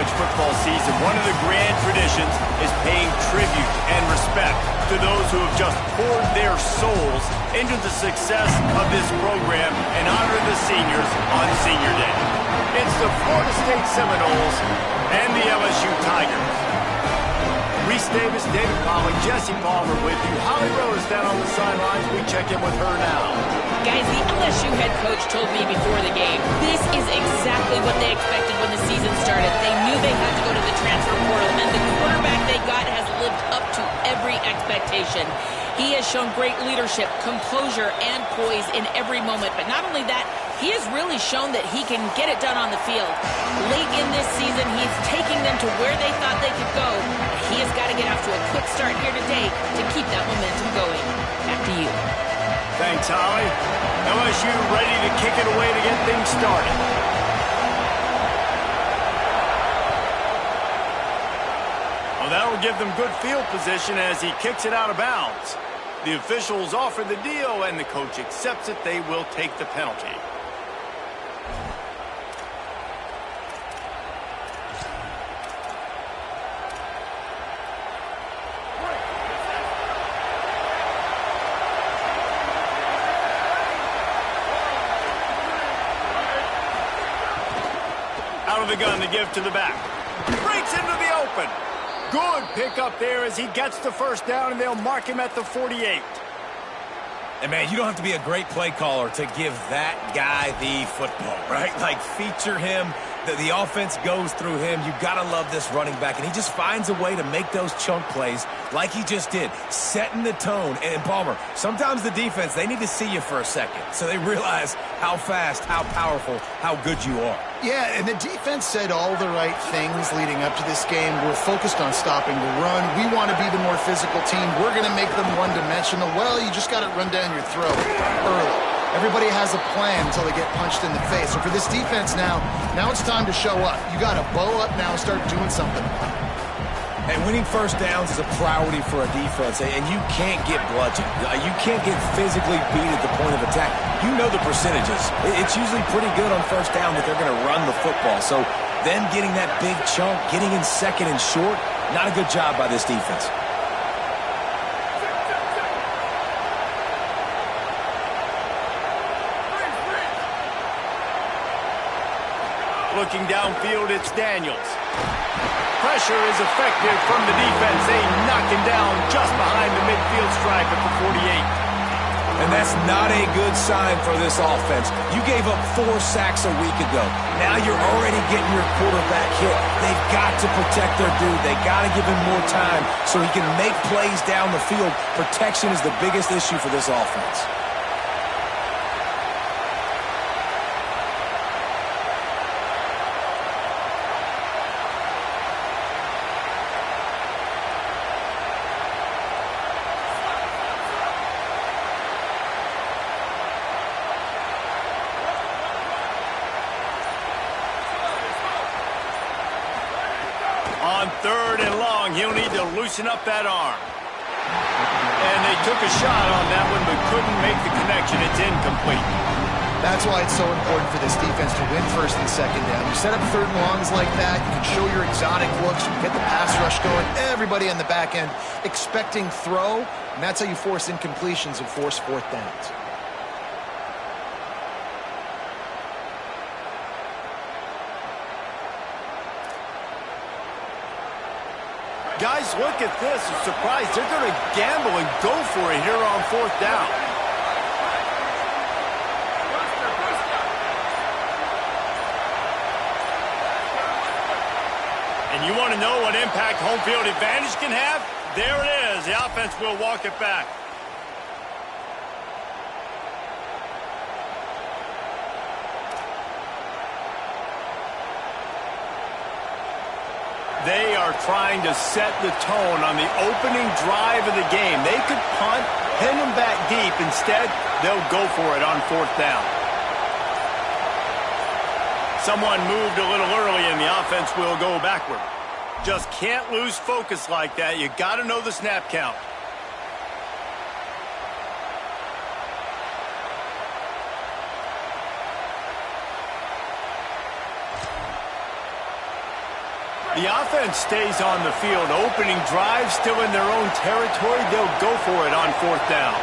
college football season, one of the grand traditions is paying tribute and respect to those who have just poured their souls into the success of this program and honor the seniors on Senior Day. It's the Florida State Seminoles and the LSU Tigers. Reese Davis, David Pollock, Jesse Palmer with you. Holly Rose down on the sidelines. We check in with her now. Guys, the LSU head coach told me before the game, this is exactly what they expected when the season started. They knew they had to go to the transfer portal, and the quarterback they got has lived up to every expectation. He has shown great leadership, composure, and poise in every moment. But not only that, he has really shown that he can get it done on the field. Late in this season, he's taking them to where they thought they could go. He has got to get off to a quick start here today to keep that momentum going. Back to you. Thanks, Holly. LSU ready to kick it away to get things started. Well, that'll give them good field position as he kicks it out of bounds. The officials offer the deal, and the coach accepts it. They will take the penalty. Out of the gun to give to the back. Breaks into the open. Good pickup there as he gets the first down, and they'll mark him at the 48. And, man, you don't have to be a great play caller to give that guy the football, right? Like, feature him. The offense goes through him. You've got to love this running back. And he just finds a way to make those chunk plays like he just did, setting the tone. And, Palmer, sometimes the defense, they need to see you for a second so they realize how fast, how powerful, how good you are. Yeah, and the defense said all the right things leading up to this game. We're focused on stopping the run. We want to be the more physical team. We're going to make them one-dimensional. Well, you just got to run down your throat early. Everybody has a plan until they get punched in the face. So for this defense now it's time to show up. You got to bow up now and start doing something. And winning first downs is a priority for a defense, and you can't get bludgeoned. You can't get physically beat at the point of attack. You know the percentages. It's usually pretty good on first down that they're going to run the football. So then getting that big chunk, getting in second and short, not a good job by this defense. Looking downfield, it's Daniels. Pressure is effective from the defense. They knock him down just behind the midfield stripe at the 48. And that's not a good sign for this offense. You gave up 4 sacks a week ago. Now you're already getting your quarterback hit. They've got to protect their dude. They got to give him more time so he can make plays down the field. Protection is the biggest issue for this offense. On 3rd and long, he'll need to loosen up that arm. And they took a shot on that one, but couldn't make the connection. It's incomplete. That's why it's so important for this defense to win first and second down. You set up 3rd and longs like that, you can show your exotic looks, you can get the pass rush going, everybody on the back end expecting throw, and that's how you force incompletions and force 4th downs. Guys, look at this. I'm surprised they're going to gamble and go for it here on 4th down. And you want to know what impact home field advantage can have? There it is. The offense will walk it back. They are trying to set the tone on the opening drive of the game. They could punt, pin them back deep. Instead, they'll go for it on 4th down. Someone moved a little early, and the offense will go backward. Just can't lose focus like that. You got to know the snap count. The offense stays on the field. Opening drive, still in their own territory. They'll go for it on 4th down.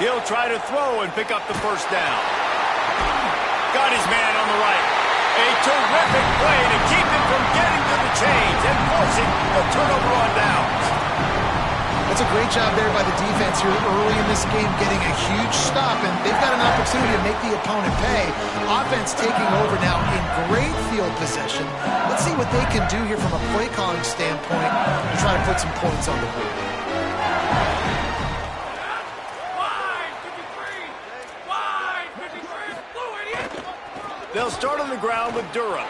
He'll try to throw and pick up the 1st down. Got his man on the right. A terrific play to keep him from getting to the chains and forcing the turnover on downs. That's a great job there by the defense here early in this game, getting a huge stop, and they've got an opportunity to make the opponent pay. Offense taking over now in great field possession. Let's see what they can do here from a play calling standpoint to try to put some points on the board. They'll start on the ground with Durham.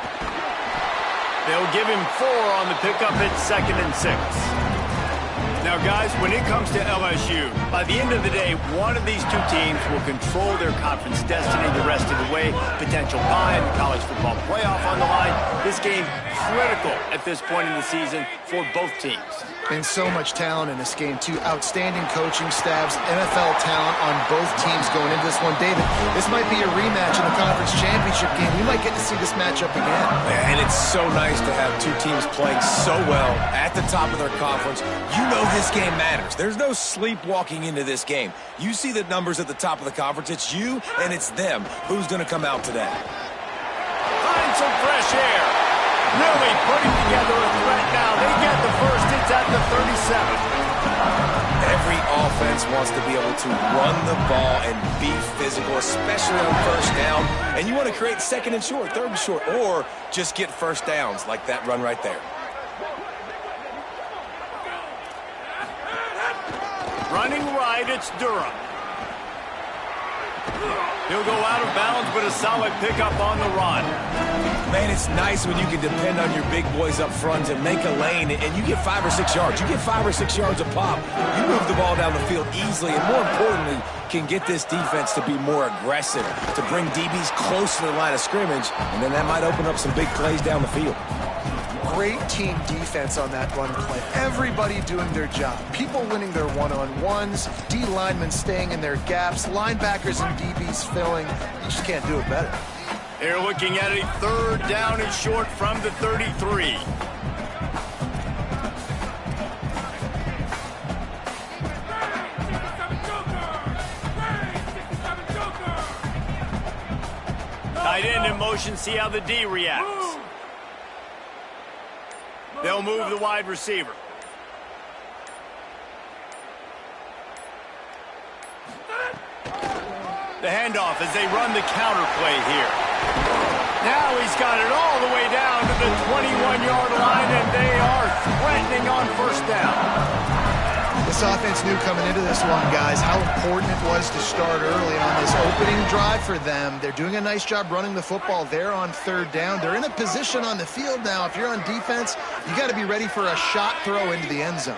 They'll give him 4 on the pickup at 2nd and 6. Now, guys, when it comes to LSU, by the end of the day, one of these two teams will control their conference destiny the rest of the way. Potential bye in the college football playoff on the line. This game critical at this point in the season for both teams. And so much talent in this game, too. Outstanding coaching staffs, NFL talent on both teams going into this one. David, this might be a rematch in the conference championship game. We might get to see this matchup again. And it's so nice to have two teams playing so well at the top of their conference. You know this game matters. There's no sleepwalking into this game. You see the numbers at the top of the conference. It's you and it's them. Who's going to come out today? Find some fresh air. Really putting together a threat now. They get the first. It's at the 37. Every offense wants to be able to run the ball and be physical, especially on 1st down. And you want to create 2nd and short, 3rd and short, or just get 1st downs like that run right there. Running right, it's Durham. He'll go out of bounds, but a solid pickup on the run. Man, it's nice when you can depend on your big boys up front to make a lane, and you get 5 or 6 yards. You get 5 or 6 yards a pop. You move the ball down the field easily, and more importantly, can get this defense to be more aggressive, to bring DBs close to the line of scrimmage, and then that might open up some big plays down the field. Great team defense on that run play. Everybody doing their job. People winning their one-on-ones, D linemen staying in their gaps, linebackers and DBs filling. You just can't do it better. They're looking at a 3rd down and short from the 33. Tight end in motion, see how the D reacts. They'll move the wide receiver. The handoff as they run the counter play here. Now he's got it all the way down to the 21-yard line, and they are threatening on 1st down. This offense knew coming into this one, guys, how important it was to start early on this opening drive for them. They're doing a nice job running the football there on 3rd down. They're in a position on the field now. If you're on defense, you got to be ready for a shot throw into the end zone.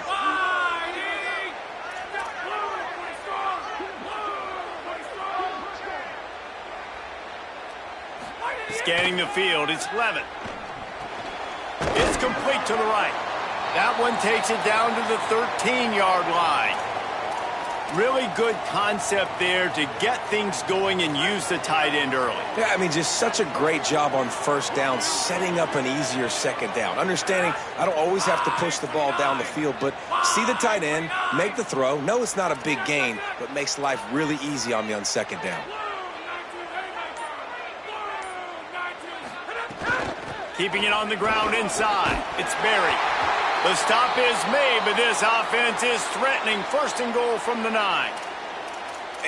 Scanning the field, it's Levin. It's complete to the right. That one takes it down to the 13-yard line. Really good concept there to get things going and use the tight end early. Yeah, I mean, just such a great job on 1st down, setting up an easier 2nd down. Understanding I don't always have to push the ball down the field, but see the tight end, make the throw. No, it's not a big gain, but makes life really easy on me on 2nd down. Keeping it on the ground inside. It's Berry. The stop is made, but this offense is threatening 1st and goal from the 9.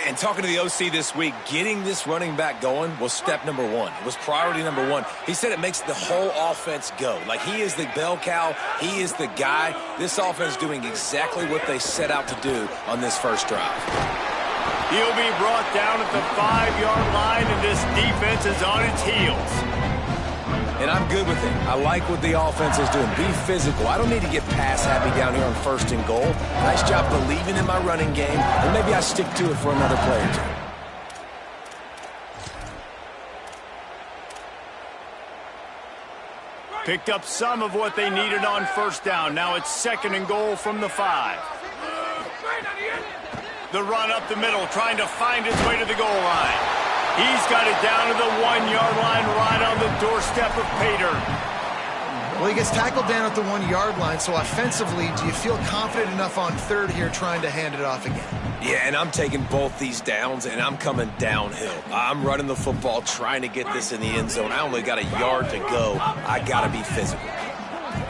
And talking to the OC this week, getting this running back going was step number 1. It was priority number 1. He said it makes the whole offense go. Like, he is the bell cow. He is the guy. This offense doing exactly what they set out to do on this 1st drive. He'll be brought down at the 5-yard line, and this defense is on its heels. And I'm good with it. I like what the offense is doing. Be physical. I don't need to get pass happy down here on 1st and goal. Nice job believing in my running game, and maybe I stick to it for another play or 2. Picked up some of what they needed on 1st down. Now it's 2nd and goal from the 5. The run up the middle, trying to find its way to the goal line. He's got it down to the 1-yard line, right on the doorstep of pay dirt. Well, he gets tackled down at the 1-yard line, so offensively, do you feel confident enough on third here trying to hand it off again? Yeah, and I'm taking both these downs, and I'm coming downhill. I'm running the football, trying to get this in the end zone. I only got a yard to go. I got to be physical.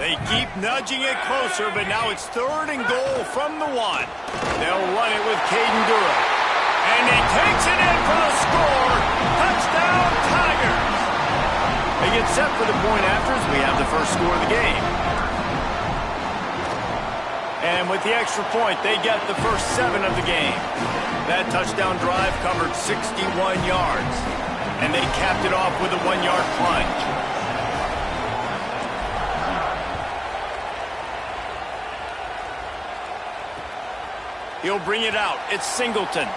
They keep nudging it closer, but now it's 3rd and goal from the 1. They'll run it with Caden Durham. And he takes it in for the score. Touchdown, Tigers. They get set for the point after as we have the first score of the game. And with the extra point, they get the first 7 of the game. That touchdown drive covered 61 yards. And they capped it off with a 1-yard plunge. He'll bring it out. It's Singleton.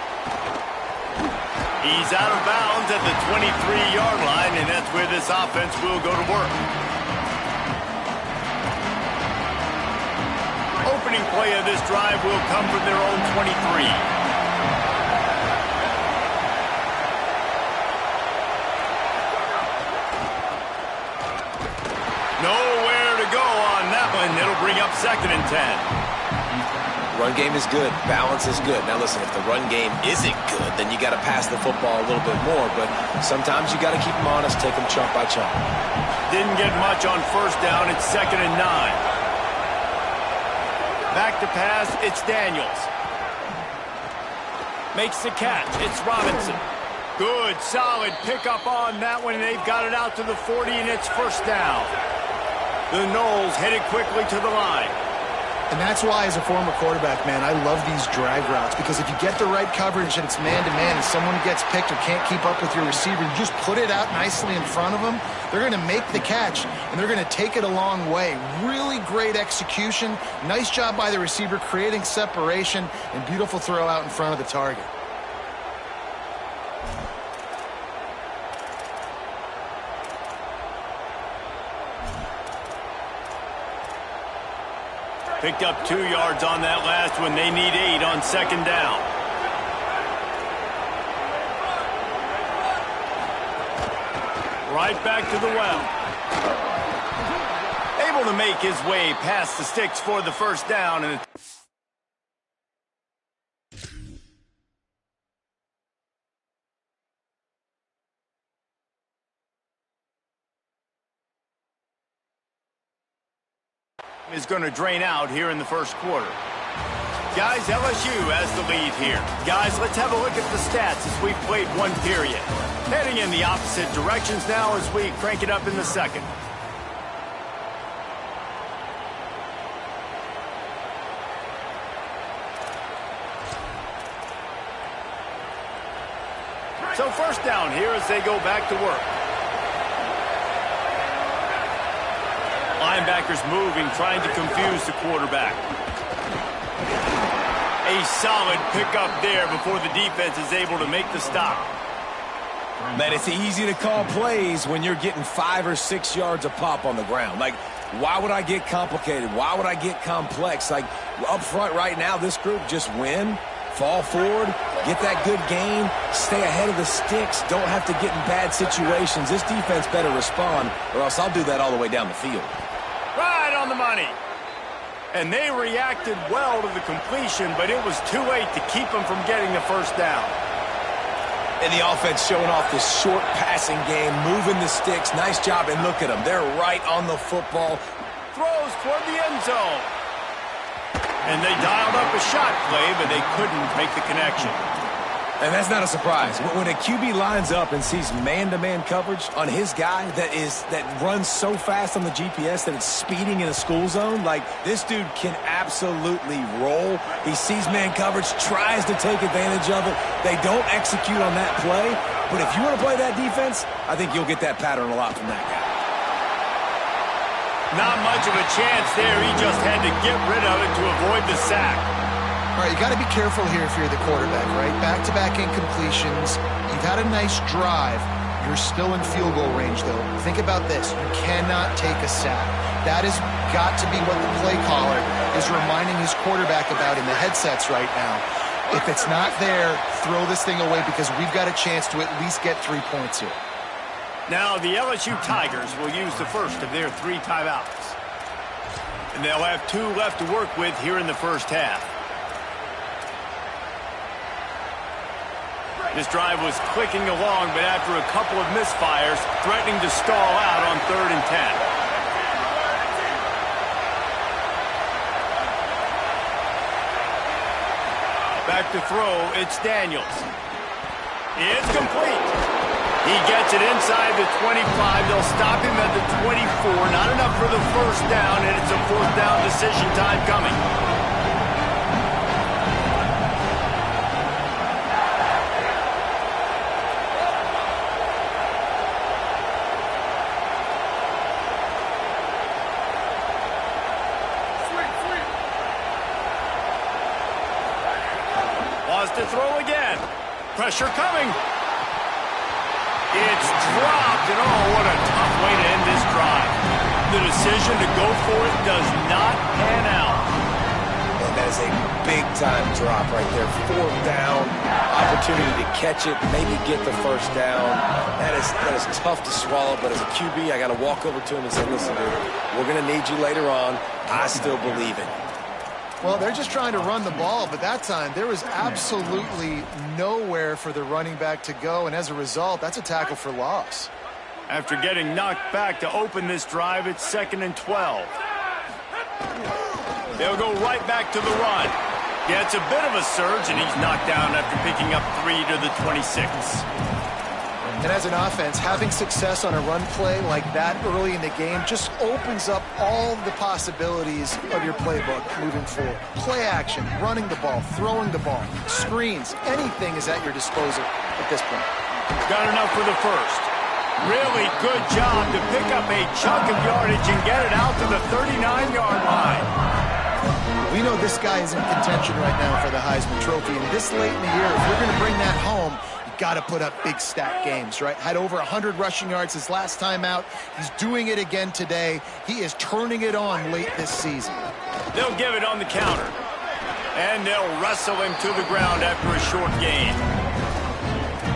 He's out of bounds at the 23-yard line, and that's where this offense will go to work. Opening play of this drive will come from their own 23. Nowhere to go on that one. It'll bring up 2nd and 10. Run game is good. Balance is good. Now, listen, if the run game isn't good, then you got to pass the football a little bit more. But sometimes you got to keep them honest, take them chunk by chunk. Didn't get much on 1st down. It's 2nd and 9. Back to pass. It's Daniels. Makes the catch. It's Robinson. Good, solid pickup on that one. And they've got it out to the 40, and it's 1st down. The Noles headed quickly to the line. And that's why, as a former quarterback, man, I love these drag routes, because if you get the right coverage and it's man-to-man and someone gets picked or can't keep up with your receiver, you just put it out nicely in front of them, they're going to make the catch, and they're going to take it a long way. Really great execution. Nice job by the receiver creating separation, and beautiful throw out in front of the target. Picked up 2 yards on that last one. They need 8 on 2nd down. Right back to the well. Able to make his way past the sticks for the 1st down. And is going to drain out here in the 1st quarter. Guys, LSU has the lead here. Guys, let's have a look at the stats as we've played 1 period. Heading in the opposite directions now as we crank it up in the 2nd. So 1st down here as they go back to work. Linebackers moving, trying to confuse the quarterback. A solid pickup there before the defense is able to make the stop. Man, it's easy to call plays when you're getting 5 or 6 yards a pop on the ground. Like, why would I get complicated? Why would I get complex? Like, up front right now, this group just win, fall forward, get that good gain, stay ahead of the sticks, don't have to get in bad situations. This defense better respond, or else I'll do that all the way down the field. Right on the money. And they reacted well to the completion, but it was too late to keep them from getting the 1st down. And the offense showing off this short passing game, moving the sticks. Nice job, and look at them. They're right on the football. Throws toward the end zone. And they dialed up a shot play, but they couldn't make the connection. And that's not a surprise. When a QB lines up and sees man-to-man coverage on his guy that runs so fast on the GPS that it's speeding in a school zone, like, this dude can absolutely roll. He sees man coverage, tries to take advantage of it. They don't execute on that play. But if you want to play that defense, I think you'll get that pattern a lot from that guy. Not much of a chance there. He just had to get rid of it to avoid the sack. All right, you got to be careful here if you're the quarterback, right? Back-to-back incompletions. You've had a nice drive. You're still in field goal range, though. Think about this. You cannot take a sack. That has got to be what the play caller is reminding his quarterback about in the headsets right now. If it's not there, throw this thing away because we've got a chance to at least get 3 points here. Now the LSU Tigers will use the first of their 3 timeouts. And they'll have 2 left to work with here in the first half. This drive was clicking along, but after a couple of misfires, threatening to stall out on 3rd and 10. Back to throw, it's Daniels. It's complete. He gets it inside the 25. They'll stop him at the 24. Not enough for the first down, and it's a 4th down decision time coming. To throw again. Pressure coming. It's dropped, and oh, what a tough way to end this drive. The decision to go for it does not pan out. And that is a big-time drop right there. 4th down, opportunity to catch it, maybe get the first down. That is tough to swallow, but as a QB, I got to walk over to him and say, listen, dude, we're going to need you later on. I still believe in you. Well, they're just trying to run the ball, but that time there was absolutely nowhere for the running back to go, and as a result, that's a tackle for loss. After getting knocked back to open this drive, it's 2nd and 12. They'll go right back to the run. Gets a bit of a surge, and he's knocked down after picking up 3 to the 26. And as an offense, having success on a run play like that early in the game just opens up all the possibilities of your playbook moving forward. Play action, running the ball, throwing the ball, screens, anything is at your disposal at this point. Got enough for the first. Really good job to pick up a chunk of yardage and get it out to the 39-yard line. We know this guy is in contention right now for the Heisman Trophy, and this late in the year, if we're going to bring that home, got to put up big stat games, right? Had over 100 rushing yards his last time out. He's doing it again today. He is turning it on late this season. They'll give it on the counter. And they'll wrestle him to the ground after a short gain.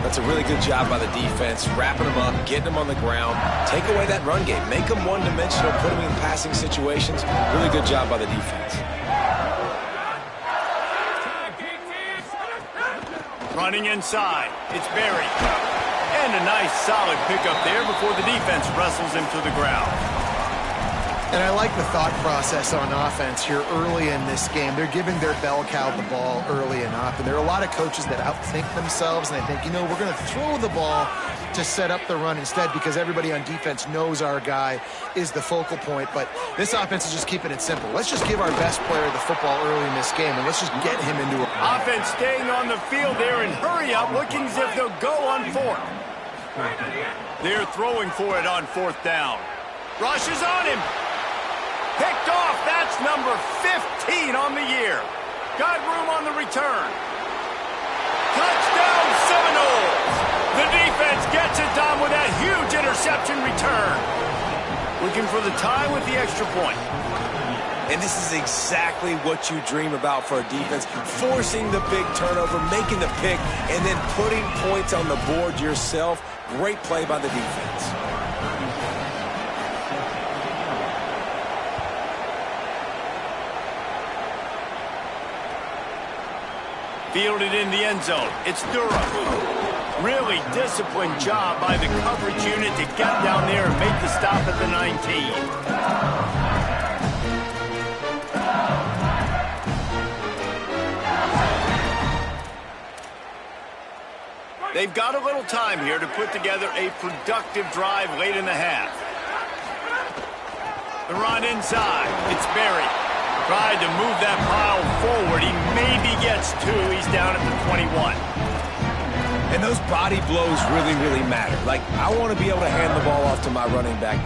That's a really good job by the defense, wrapping him up, getting him on the ground, take away that run game, make him one-dimensional, put him in passing situations. Really good job by the defense. Running inside, it's Berry. And a nice solid pickup there before the defense wrestles him to the ground. And I like the thought process on offense here early in this game. They're giving their bell cow the ball early enough. And there are a lot of coaches that outthink themselves, and they think, you know, we're going to throw the ball to set up the run instead because everybody on defense knows our guy is the focal point. But this offense is just keeping it simple. Let's just give our best player the football early in this game, and let's just get him into a... Offense staying on the field there and hurry up, looking as if they'll go on 4th. They're throwing for it on 4th down. Rushes on him. Picked off. That's number 15 on the year. Got room on the return. Touchdown Seminoles. The defense gets it done with that huge interception return. Looking for the tie with the extra point. And this is exactly what you dream about for a defense. Forcing the big turnover, making the pick, and then putting points on the board yourself. Great play by the defense. Fielded in the end zone. It's Durham. Really disciplined job by the coverage unit to get down there and make the stop at the 19. They've got a little time here to put together a productive drive late in the half. The run inside. It's Berry. Tried to move that pile forward. He maybe gets 2. He's down at the 21. And those body blows really, really matter. Like, I want to be able to hand the ball off to my running back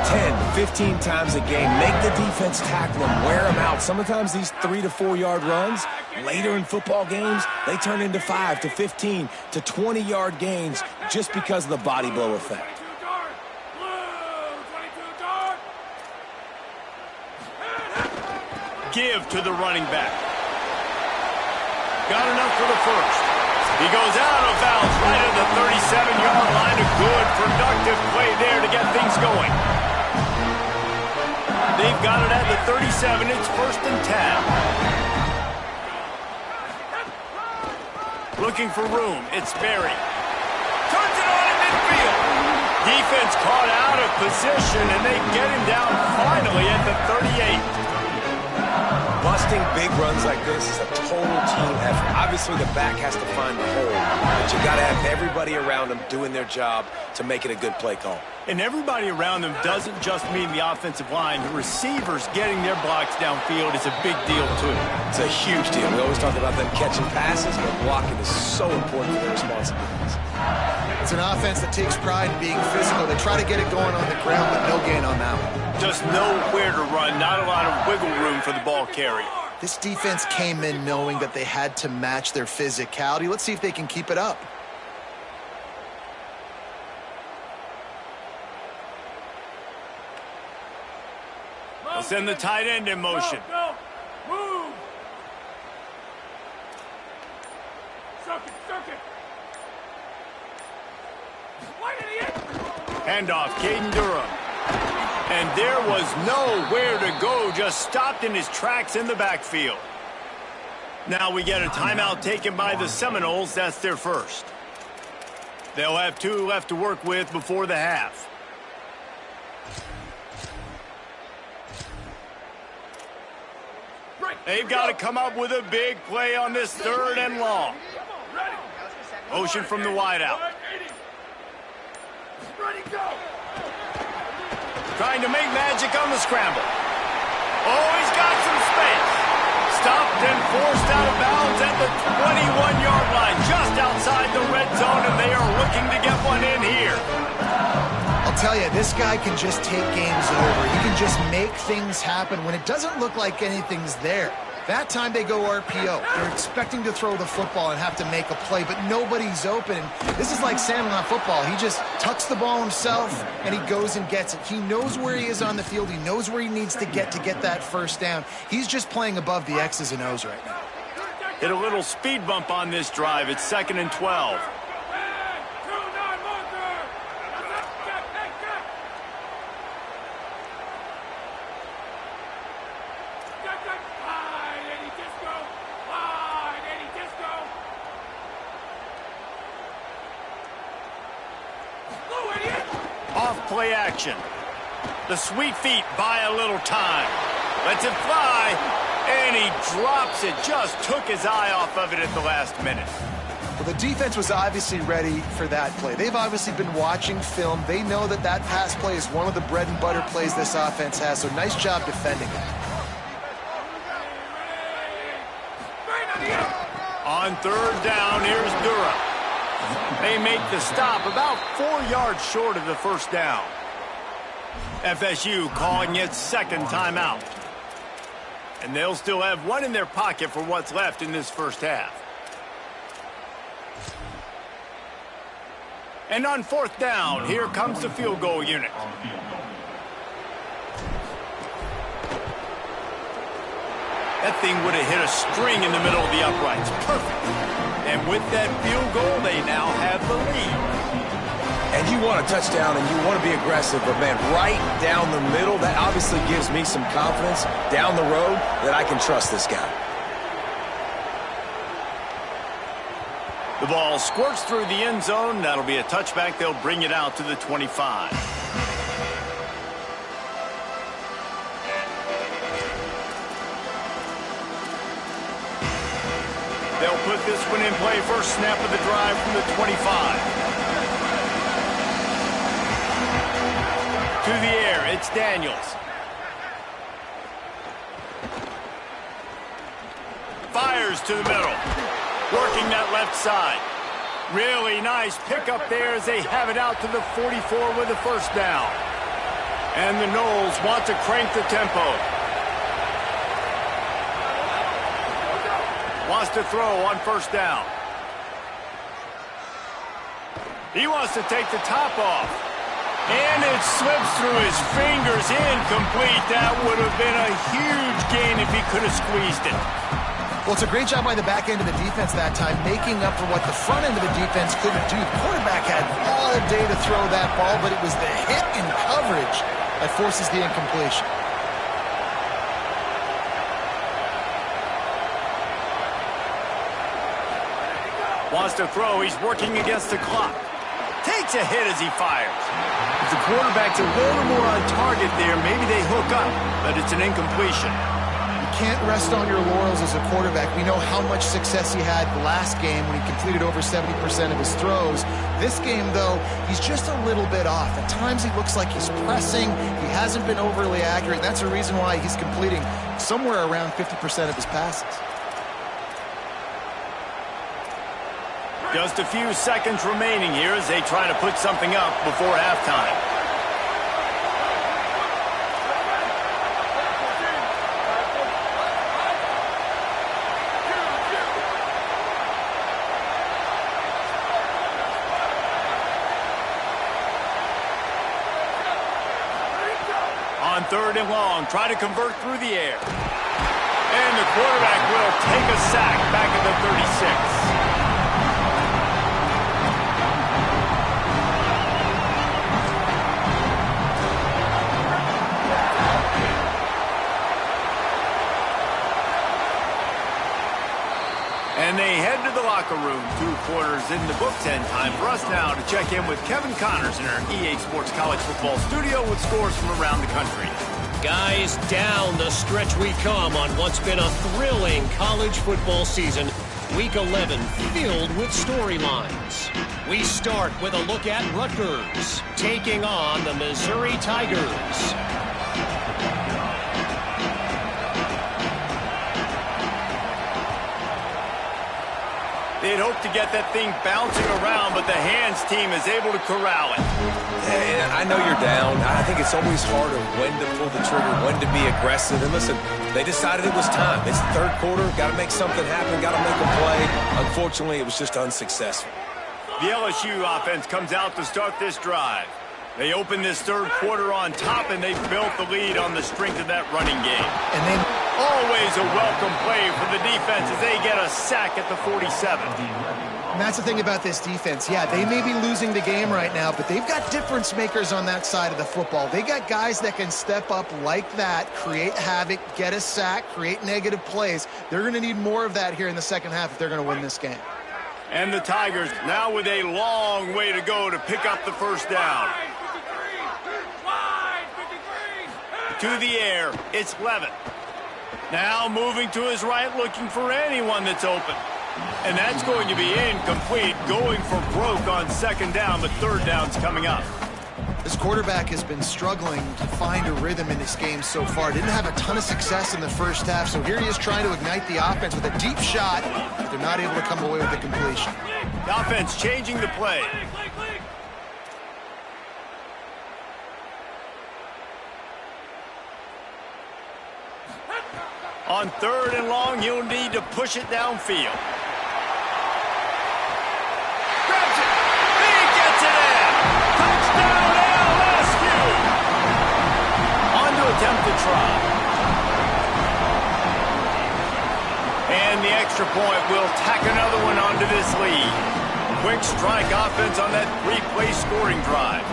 10, 15 times a game. Make the defense tackle them, wear them out. Sometimes these 3 to 4 yard runs, later in football games, they turn into 5 to 15 to 20 yard gains just because of the body blow effect. Give to the running back. got enough for the first. He goes out of bounds right at the 37-yard line. A good, productive play there to get things going. They've got it at the 37. It's 1st and 10. Looking for room. It's Berry. Turns it on in midfield. Defense caught out of position, and they get him down finally at the 38. Busting big runs like this is a total team effort. Obviously, the back has to find the hole, but you got to have everybody around them doing their job to make it a good play call. And everybody around them doesn't just mean the offensive line. The receivers getting their blocks downfield is a big deal, too. It's a huge deal. We always talk about them catching passes, but blocking is so important for their responsibilities. It's an offense that takes pride in being physical. They try to get it going on the ground, but no gain on that one. Just nowhere to run, not a lot of wiggle room for the ball carrier. This defense came in knowing that they had to match their physicality. Let's see if they can keep it up. They'll send the tight end in motion. Go. Move. Circuit. Handoff, Caden Durham. And there was nowhere to go, just stopped in his tracks in the backfield. Now we get a timeout taken by the Seminoles. That's their first. They'll have 2 left to work with before the half. They've got to come up with a big play on this 3rd and long. Motion from the wideout. Trying to make magic on the scramble. Oh, he's got some space. Stopped and forced out of bounds at the 21-yard line, just outside the red zone, and they are looking to get one in here. I'll tell you, this guy can just take games over. He can just make things happen when it doesn't look like anything's there. That time they go RPO. They're expecting to throw the football and have to make a play, but nobody's open. This is like Sandlot football. He just tucks the ball himself, and he goes and gets it. He knows where he is on the field. He knows where he needs to get that first down. He's just playing above the X's and O's right now. Hit a little speed bump on this drive. It's 2nd and 12. Play action. The sweet feet buy a little time. Lets it fly, and he drops it. Just took his eye off of it at the last minute. Well, the defense was obviously ready for that play. They've obviously been watching film. They know that that pass play is one of the bread and butter plays this offense has, so nice job defending it. On 3rd down, here's Durham. They make the stop about 4 yards short of the first down. FSU calling its 2nd timeout. And they'll still have 1 in their pocket for what's left in this first half. And on 4th down, here comes the field goal unit. That thing would have hit a string in the middle of the uprights. Perfect. And with that field goal, they now have the lead. And you want a touchdown and you want to be aggressive, but man, right down the middle, that obviously gives me some confidence down the road that I can trust this guy. The ball squirts through the end zone. That'll be a touchback. They'll bring it out to the 25. They'll put this one in play. First snap of the drive from the 25. To the air, it's Daniels. Fires to the middle. Working that left side. Really nice pickup there as they have it out to the 44 with the first down. And the Noles want to crank the tempo. Wants to throw on first down. He wants to take the top off. And it slips through his fingers, incomplete. That would have been a huge gain if he could have squeezed it. Well, it's a great job by the back end of the defense that time, making up for what the front end of the defense couldn't do. The quarterback had all day to throw that ball, but it was the hit in coverage that forces the incompletion. Wants to throw. He's working against the clock. Takes a hit as he fires. If the quarterback's a little more on target there, maybe they hook up, but it's an incompletion. You can't rest on your laurels as a quarterback. We know how much success he had last game when he completed over 70% of his throws. This game, though, he's just a little bit off. At times he looks like he's pressing. He hasn't been overly accurate. That's a reason why he's completing somewhere around 50% of his passes. Just a few seconds remaining here as they try to put something up before halftime. On 3rd and long, try to convert through the air. And the quarterback will take a sack back at the 36. And they head to the locker room. 2 quarters in the books, and time for us now to check in with Kevin Connors in our EA Sports College Football studio with scores from around the country. Guys, down the stretch we come on what's been a thrilling college football season. Week 11 filled with storylines. We start with a look at Rutgers taking on the Missouri Tigers. They'd hoped to get that thing bouncing around, but the hands team is able to corral it. Yeah, I know you're down. I think it's always harder when to pull the trigger, when to be aggressive. And listen, they decided it was time. It's the 3rd quarter. Got to make something happen. Got to make a play. Unfortunately, it was just unsuccessful. The LSU offense comes out to start this drive. They open this 3rd quarter on top, and they built the lead on the strength of that running game. And then always a welcome play for the defense as they get a sack at the 47. And that's the thing about this defense. Yeah, they may be losing the game right now, but they've got difference makers on that side of the football. They got guys that can step up like that, create havoc, get a sack, create negative plays. They're going to need more of that here in the second half if they're going to win this game. And the Tigers now with a long way to go to pick up the first down. To the air, it's Levin. Now moving to his right, looking for anyone that's open. And that's going to be incomplete, going for broke on 2nd down, but 3rd down's coming up. This quarterback has been struggling to find a rhythm in this game so far. Didn't have a ton of success in the first half, so here he is trying to ignite the offense with a deep shot, but they're not able to come away with the completion. The offense changing the play. On 3rd and long, you'll need to push it downfield. Grabs it. He gets it in. Touchdown, LSU. On to attempt the try. And the extra point will tack another one onto this lead. Quick strike offense on that 3-play scoring drive.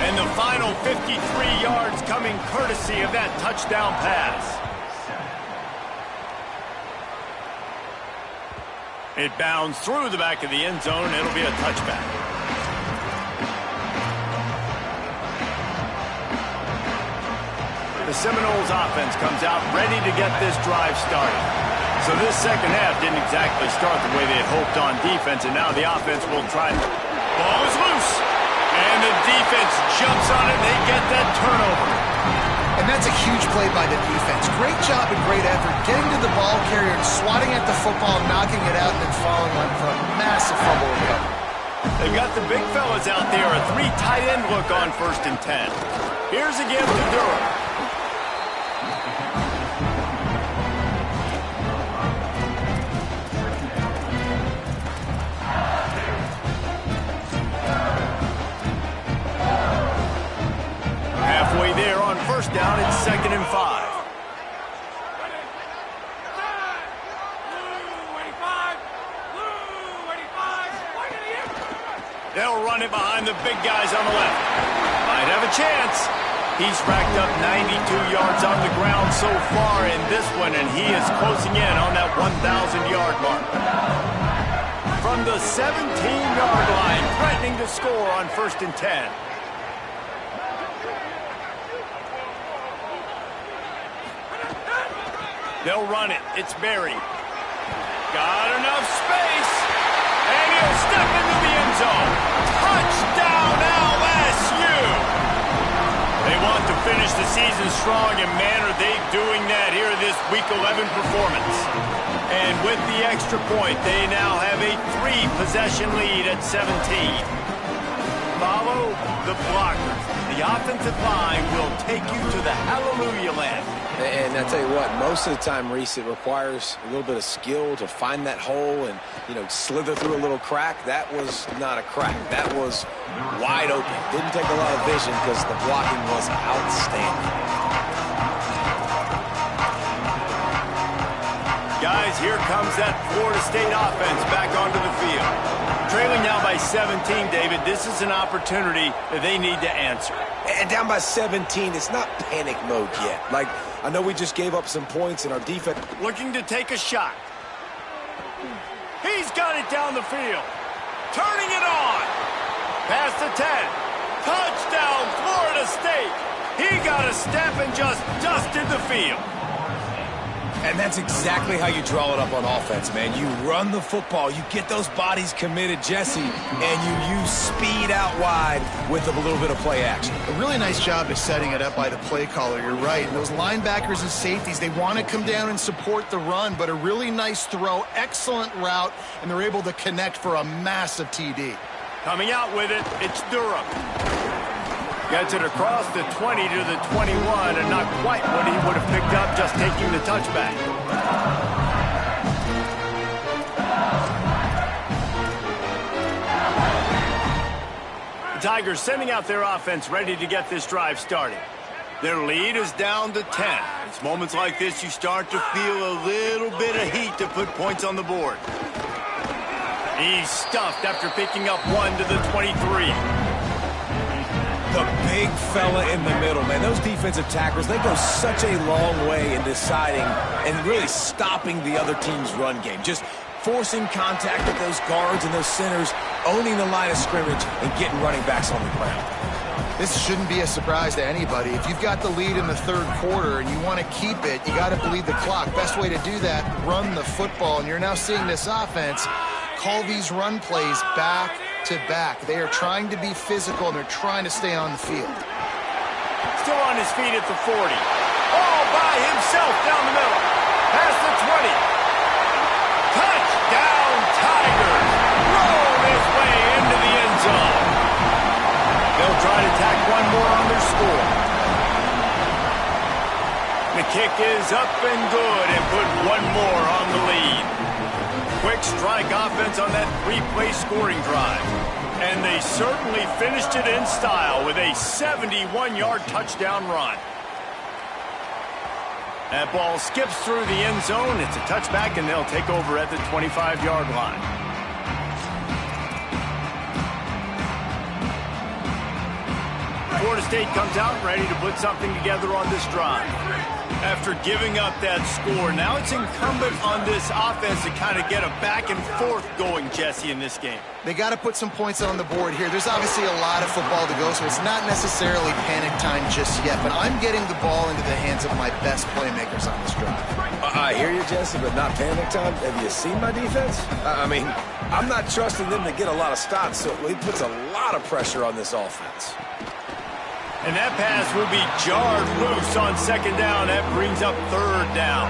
And the final 53 yards coming courtesy of that touchdown pass. It bounds through the back of the end zone. It'll be a touchback. The Seminoles offense comes out ready to get this drive started. So this second half didn't exactly start the way they had hoped on defense, and now the offense will try. Ball is loose. And the defense jumps on it, and they get that turnover. And that's a huge play by the defense. Great job and great effort getting to the ball carrier and swatting at the football, knocking it out, and then following on for a massive fumble recovery. They've got the big fellas out there, a 3 tight end look on 1st and 10. Here's a give to Durham. Halfway there on 1st down, it's 2nd and 5. They'll run it behind the big guys on the left. Might have a chance. He's racked up 92 yards on the ground so far in this one, and he is closing in on that 1,000-yard mark. From the 17-yard line, threatening to score on 1st and 10. They'll run it. It's Berry. Got enough space. And he'll step into the end zone. Touchdown, LSU! They want to finish the season strong, and man, are they doing that here in this Week 11 performance. And with the extra point, they now have a 3-possession lead at 17. Follow the blockers. The offensive line will take you to the hallelujah land. And I tell you what, most of the time, Reese, it requires a little bit of skill to find that hole and, slither through a little crack. That was not a crack. That was wide open. Didn't take a lot of vision because the blocking was outstanding. Guys, here comes that Florida State offense back onto the field. Trailing now by 17, David, this is an opportunity that they need to answer. And down by 17, it's not panic mode yet. Like, I know we just gave up some points in our defense. Looking to take a shot. He's got it down the field. Turning it on. Past the 10. Touchdown, Florida State. He got a step and just dusted the field. And that's exactly how you draw it up on offense, man. You run the football, you get those bodies committed, Jesse, and you use speed out wide with a little bit of play action. A really nice job of setting it up by the play caller, you're right. And those linebackers and safeties, they want to come down and support the run, but a really nice throw, excellent route, and they're able to connect for a massive TD. Coming out with it, it's Durham. Gets it across the 20 to the 21, and not quite what he would have picked up just taking the touchback. The Tigers sending out their offense ready to get this drive started. Their lead is down to 10. It's moments like this you start to feel a little bit of heat to put points on the board. He's stuffed after picking up 1 to the 23. The big fella in the middle, man. Those defensive tackles, they go such a long way in deciding and really stopping the other team's run game. Just forcing contact with those guards and those centers, owning the line of scrimmage, and getting running backs on the ground. This shouldn't be a surprise to anybody. If you've got the lead in the third quarter and you want to keep it, you got to bleed the clock. Best way to do that, run the football. And you're now seeing this offense call these run plays back to back. They are trying to be physical, and they're trying to stay on the field. Still on his feet at the 40. All by himself down the middle. Past the 20. Touchdown, Tigers. Roll his way into the end zone. They'll try to tack one more on their score. The kick is up and good and put one more on the lead. Quick strike offense on that 3-play scoring drive. And they certainly finished it in style with a 71-yard touchdown run. That ball skips through the end zone. It's a touchback, and they'll take over at the 25-yard line. Florida State comes out ready to put something together on this drive. After giving up that score, now it's incumbent on this offense to kind of get a back and forth going, Jesse, in this game. They got to put some points on the board here. There's obviously a lot of football to go, so it's not necessarily panic time just yet, but I'm getting the ball into the hands of my best playmakers on this drive. I hear you, Jesse, but not panic time. Have you seen my defense? I mean, I'm not trusting them to get a lot of stops, so it puts a lot of pressure on this offense. And that pass will be jarred loose on second down. That brings up third down.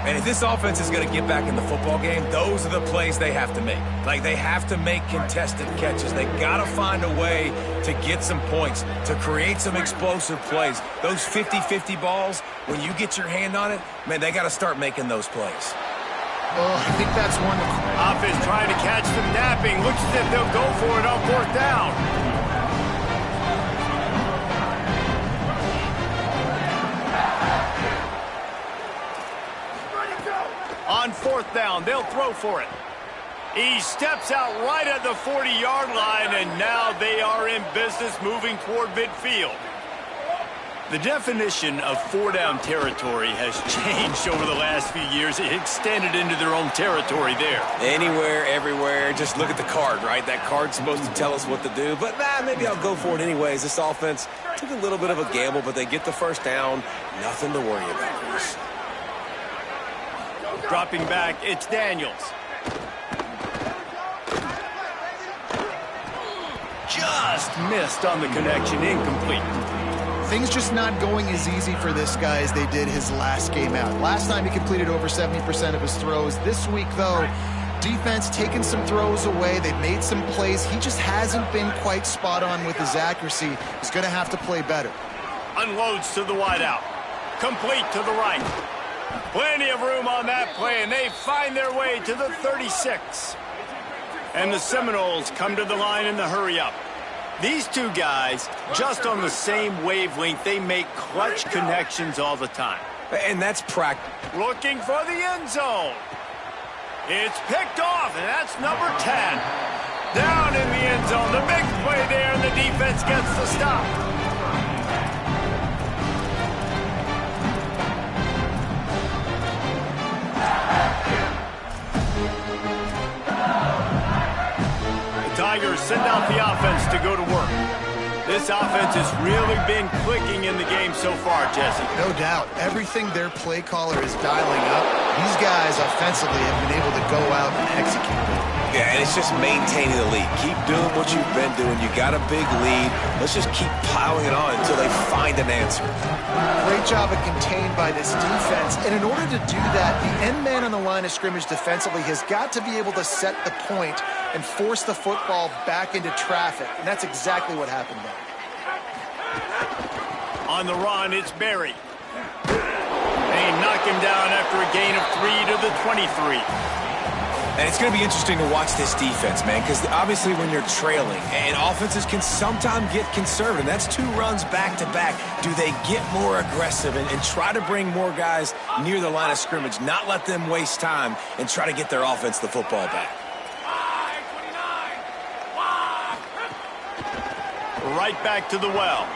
And if this offense is going to get back in the football game, those are the plays they have to make. Like, they have to make contested catches. They got to find a way to get some points, to create some explosive plays. Those 50-50 balls, when you get your hand on it, man, they got to start making those plays. Oh, I think that's one. Offense trying to catch them napping. Looks as if they'll go for it on fourth down. On fourth down, they'll throw for it. He steps out right at the 40-yard line, and now they are in business moving toward midfield. The definition of four-down territory has changed over the last few years. It extended into their own territory there. Anywhere, everywhere. Just look at the card, right? That card's supposed to tell us what to do. But, maybe I'll go for it anyways. This offense took a little bit of a gamble, but they get the first down. Nothing to worry about, Bruce. Dropping back, it's Daniels. Just missed on the connection, incomplete. Things just not going as easy for this guy as they did his last game out. Last time he completed over 70% of his throws. This week, though, defense taking some throws away. They've made some plays. He just hasn't been quite spot on with his accuracy. He's going to have to play better. Unloads to the wideout. Complete to the right. Plenty of room on that play, and they find their way to the 36. And the Seminoles come to the line in the hurry-up. These two guys, just on the same wavelength, they make clutch connections all the time. And that's practice. Looking for the end zone. It's picked off, and that's number 10. Down in the end zone. The big play there, and the defense gets the stop. Tigers send out the offense to go to work. This offense has really been clicking in the game so far, Jesse. No doubt. Everything their play caller is dialing up, these guys offensively have been able to go out and execute. Yeah, and it's just maintaining the lead. Keep doing what you've been doing. You got a big lead. Let's just keep piling it on until they find an answer. Great job of contained by this defense. And in order to do that, the end man on the line of scrimmage defensively has got to be able to set the point and force the football back into traffic. And that's exactly what happened there. On the run, it's Berry. They knock him down after a gain of 3 to the 23. And it's going to be interesting to watch this defense, man, because obviously when you're trailing, and offenses can sometimes get conservative. That's 2 runs back-to-back. Do they get more aggressive and try to bring more guys near the line of scrimmage, not let them waste time, and try to get their offense the football back? Right back to the well.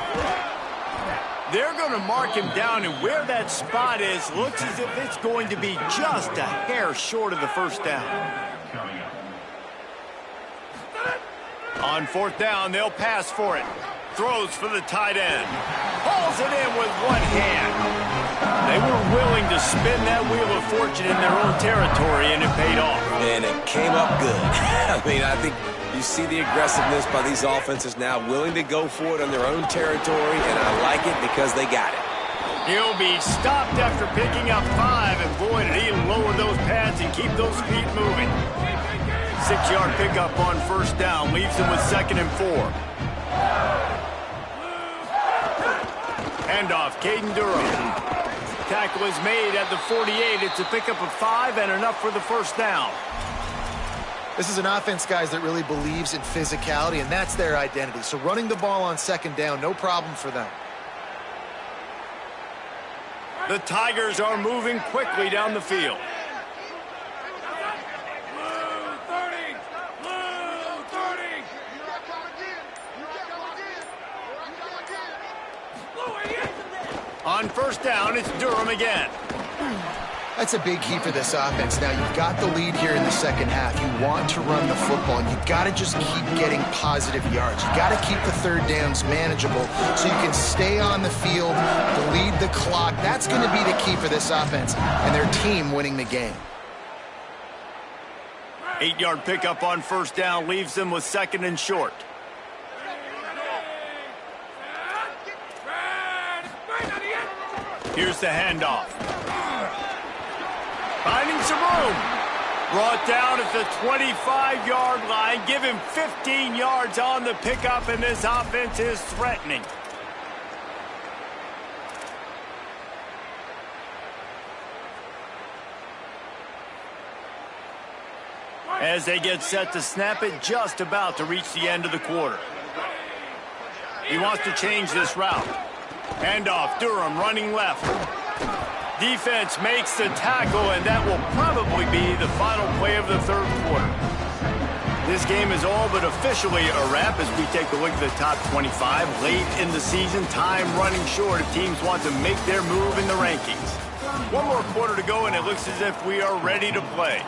They're going to mark him down, and where that spot is looks as if it's going to be just a hair short of the first down. On 4th down, they'll pass for it. Throws for the tight end. Hauls it in with one hand. They were willing to spin that wheel of fortune in their own territory, and it paid off. And it came up good. I think you see the aggressiveness by these offenses now, willing to go for it on their own territory, and I like it because they got it. He'll be stopped after picking up 5, and boy, did he lower those pads and keep those feet moving. 6-yard pickup on 1st down, leaves him with 2nd and 4. Handoff, Caden Durham. Tackle is made at the 48. It's a pickup of 5 and enough for the 1st down. This is an offense, guys, that really believes in physicality, and that's their identity. So running the ball on 2nd down, no problem for them. The Tigers are moving quickly down the field. On 1st down, it's Durham again. That's a big key for this offense. Now, you've got the lead here in the 2nd half. You want to run the football, and you've got to just keep getting positive yards. You've got to keep the 3rd downs manageable so you can stay on the field, bleed the clock. That's going to be the key for this offense and their team winning the game. 8-yard pickup on 1st down leaves them with 2nd and short. Here's the handoff. Finding some room. Brought down at the 25-yard line. Give him 15 yards on the pickup, and this offense is threatening. As they get set to snap it, just about to reach the end of the quarter. He wants to change this route. Handoff, Durham running left. Defense makes the tackle, and that will probably be the final play of the 3rd quarter. This game is all but officially a wrap as we take a look at the top 25. Late in the season, time running short if teams want to make their move in the rankings. One more quarter to go, and it looks as if we are ready to play.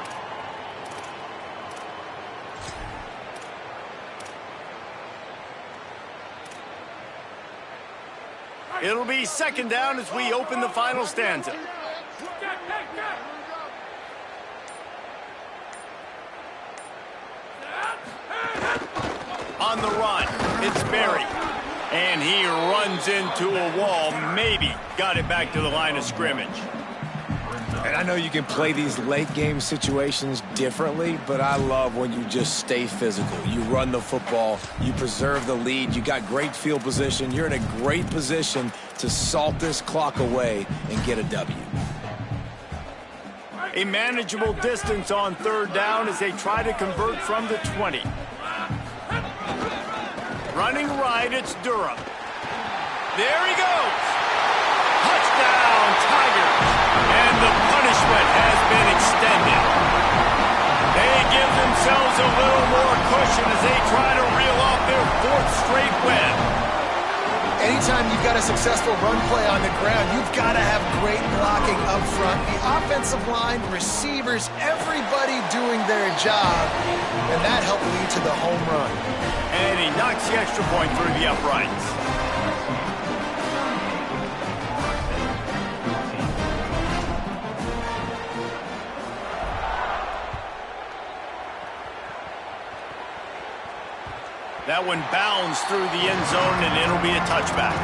It'll be second down as we open the final stanza. On the run, it's Berry. And he runs into a wall. Maybe got it back to the line of scrimmage. And I know you can play these late game situations differently, but I love when you just stay physical. You run the football, you preserve the lead, you got great field position, you're in a great position to salt this clock away and get a W. A manageable distance on third down as they try to convert from the 20. Running right, it's Durham. There he goes. Touchdown, Tigers. And the punishment has been extended. They give themselves a little more cushion as they try to reel off their fourth straight win. Anytime you've got a successful run play on the ground, you've got to have great blocking up front. The offensive line, receivers, everybody doing their job, and that helped lead to the home run. And he knocks the extra point through the uprights. That one bounds through the end zone, and it'll be a touchback.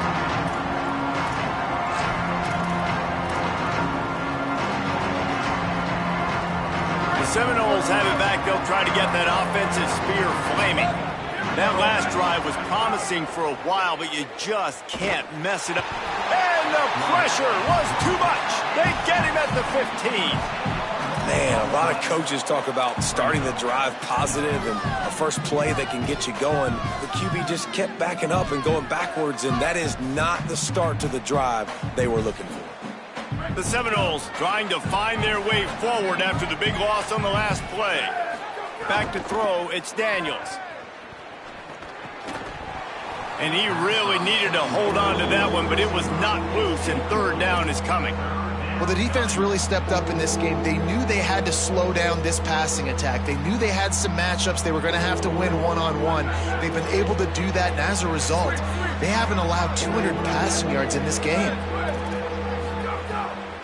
The Seminoles have it back. They'll try to get that offensive spear flaming. That last drive was promising for a while, but you just can't mess it up. And the pressure was too much. They get him at the 15. Man, a lot of coaches talk about starting the drive positive and a first play that can get you going. The QB just kept backing up and going backwards, and that is not the start to the drive they were looking for. The Seminoles trying to find their way forward after the big loss on the last play. Back to throw, it's Daniels. And he really needed to hold on to that one, but it was not loose, and third down is coming. Well, the defense really stepped up in this game. They knew they had to slow down this passing attack. They knew they had some matchups they were going to have to win one-on-one. They've been able to do that, and as a result, they haven't allowed 200 passing yards in this game.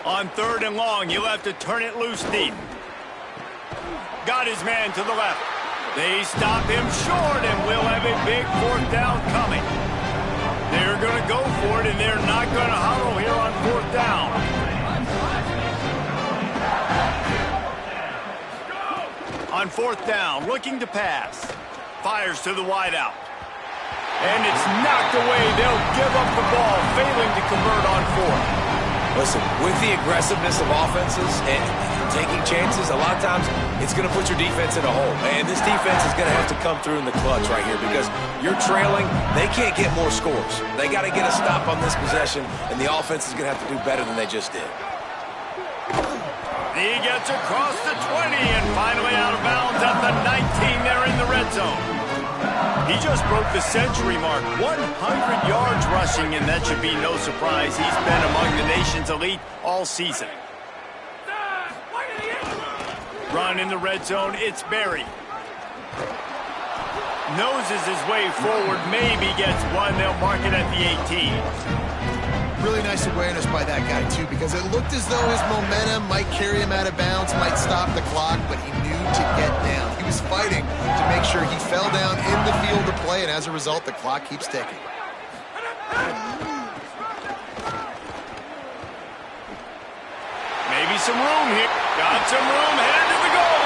On third and long, he'll have to turn it loose deep. Got his man to the left. They stop him short, and we'll have a big fourth down coming. They're going to go for it, and they're not going to huddle here on fourth down. On fourth down, looking to pass. Fires to the wideout. And it's knocked away. They'll give up the ball, failing to convert on fourth. Listen, with the aggressiveness of offenses and taking chances, a lot of times it's going to put your defense in a hole. And this defense is going to have to come through in the clutch right here because you're trailing. They can't get more scores. They got to get a stop on this possession, and the offense is going to have to do better than they just did. He gets across the 20 and finally out of bounds at the 19. They're in the red zone. He just broke the century mark, 100 yards rushing, and that should be no surprise. He's been among the nation's elite all season. Run in the red zone, it's Berry. Noses his way forward, maybe gets one. They'll mark it at the 18. Really nice awareness by that guy, too, because it looked as though his momentum might carry him out of bounds, might stop the clock, but he knew to get down. He was fighting to make sure he fell down in the field to play, and as a result, the clock keeps ticking. Maybe some room here. Got some room, headed to the goal